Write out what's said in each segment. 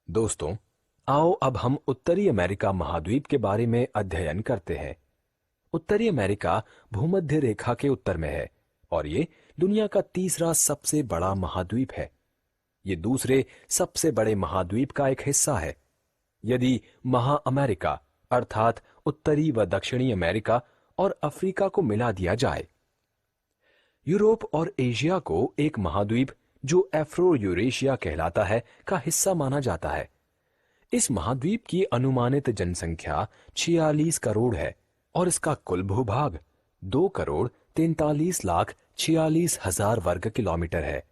दोस्तों, आओ अब हम उत्तरी अमेरिका महाद्वीप के बारे में अध्ययन करते हैं। उत्तरी अमेरिका भूमध्य रेखा के उत्तर में है और ये दुनिया का तीसरा सबसे बड़ा महाद्वीप है। ये दूसरे सबसे बड़े महाद्वीप का एक हिस्सा है। यदि महा अमेरिका अर्थात उत्तरी व दक्षिणी अमेरिका और अफ्रीका को मिला दिया जाए, यूरोप और एशिया को एक महाद्वीप जो एफ्रो यूरेशिया कहलाता है का हिस्सा माना जाता है। इस महाद्वीप की अनुमानित जनसंख्या 46 करोड़ है और इसका कुल भूभाग 2 करोड़ 43 लाख 46 हजार वर्ग किलोमीटर है।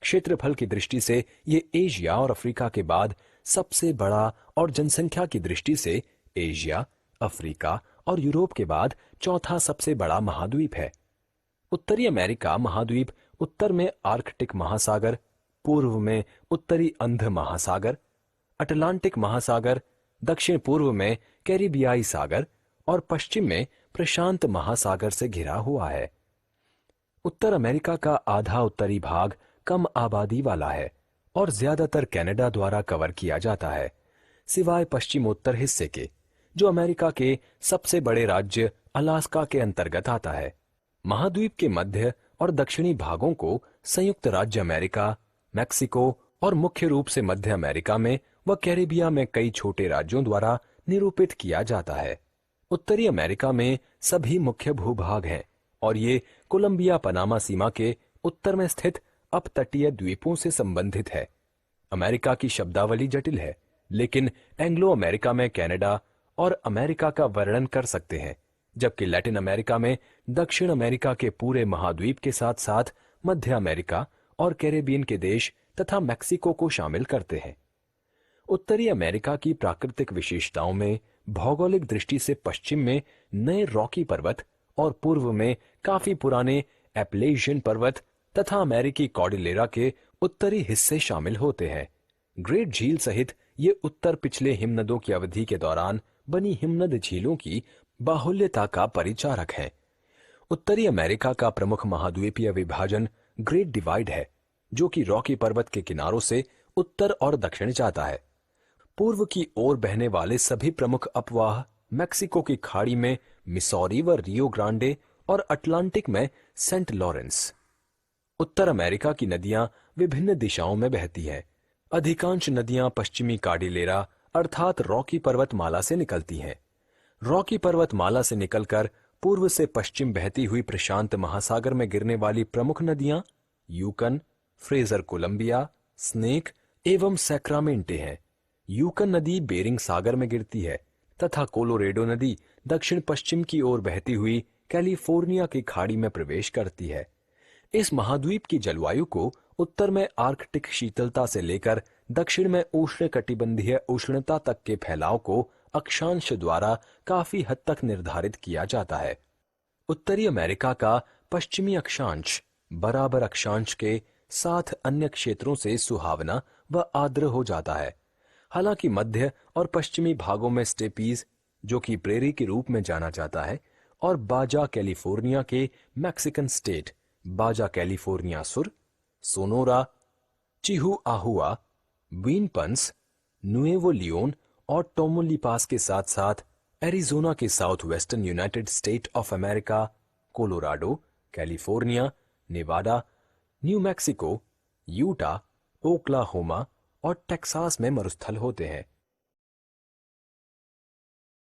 क्षेत्रफल की दृष्टि से ये एशिया और अफ्रीका के बाद सबसे बड़ा और जनसंख्या की दृष्टि से एशिया, अफ्रीका और यूरोप के बाद चौथा सबसे बड़ा महाद्वीप है। उत्तरी अमेरिका महाद्वीप उत्तर में आर्कटिक महासागर, पूर्व में उत्तरी अंध महासागर, अटलांटिक महासागर, दक्षिण पूर्व में कैरिबियाई सागर और पश्चिम में प्रशांत महासागर से घिरा हुआ है। उत्तर अमेरिका का आधा उत्तरी भाग कम आबादी वाला है और ज्यादातर कनाडा द्वारा कवर किया जाता है, सिवाय पश्चिमोत्तर हिस्से के, जो अमेरिका के सबसे बड़े राज्य अलास्का के अंतर्गत आता है। महाद्वीप के मध्य और दक्षिणी भागों को संयुक्त राज्य अमेरिका, मैक्सिको और मुख्य रूप से मध्य अमेरिका में व कैरिबिया में कई छोटे राज्यों द्वारा निरूपित किया जाता है। उत्तरी अमेरिका में सभी मुख्य भूभाग हैं और ये कोलंबिया पनामा सीमा के उत्तर में स्थित अपतटीय द्वीपों से संबंधित है। अमेरिका की शब्दावली जटिल है, लेकिन एंग्लो अमेरिका में कनाडा और अमेरिका का वर्णन कर सकते हैं, जबकि लैटिन अमेरिका में दक्षिण अमेरिका के पूरे महाद्वीप के साथ साथ मध्य अमेरिका और कैरेबियन के देश तथा मैक्सिको को शामिल करते हैं। उत्तरी अमेरिका की प्राकृतिक विशेषताओं में भौगोलिक दृष्टि से पश्चिम में नए रॉकी पर्वत और पूर्व में काफी पुराने एपलेशियन पर्वत तथा अमेरिकी कॉर्डिलेरा के उत्तरी हिस्से शामिल होते हैं। ग्रेट झील सहित ये उत्तर पिछले हिमनदों की अवधि के दौरान बनी हिमनद झीलों की बाहुल्यता का परिचारक है। उत्तरी अमेरिका का प्रमुख महाद्वीपीय विभाजन ग्रेट डिवाइड है, जो कि रॉकी पर्वत के किनारों से उत्तर और दक्षिण जाता है। पूर्व की ओर बहने वाले सभी प्रमुख अपवाह मैक्सिको की खाड़ी में मिसौरी व रियो ग्रांडे और अटलांटिक में सेंट लॉरेंस। उत्तर अमेरिका की नदियां विभिन्न दिशाओं में बहती हैं। अधिकांश नदियां पश्चिमी कार्डिलेरा अर्थात रॉकी पर्वतमाला से निकलती हैं। रॉकी पर्वतमाला से निकलकर पूर्व से पश्चिम बहती हुई प्रशांत महासागर में गिरने वाली प्रमुख नदियां यूकन, फ्रेजर कोलंबिया, स्नेक एवं सैक्रामेंटे हैं। यूकन नदी बेरिंग सागर में गिरती है तथा कोलोरेडो नदी दक्षिण पश्चिम की ओर बहती हुई कैलिफोर्निया की खाड़ी में प्रवेश करती है। इस महाद्वीप की जलवायु को उत्तर में आर्कटिक शीतलता से लेकर दक्षिण में उष्णकटिबंधीय उष्णता तक के फैलाव को अक्षांश द्वारा काफी हद तक निर्धारित किया जाता है। उत्तरी अमेरिका का पश्चिमी अक्षांश बराबर अक्षांश के साथ अन्य क्षेत्रों से सुहावना व आर्द्र हो जाता है। हालांकि मध्य और पश्चिमी भागों में स्टेपीज, जो कि प्रेरी के रूप में जाना जाता है, और बाजा कैलिफोर्निया के मैक्सिकन स्टेट बाजा कैलिफोर्निया सुर, सोनोरा, चिहुआहुआ, विनपन्स, नुएवो लियोन और टोमोलिपास के साथ साथ एरिजोना के south western United state of America, Colorado, California, Nevada, new Mexico, Utah, Oklahoma और टेक्सास में मरुस्थल होते हैं।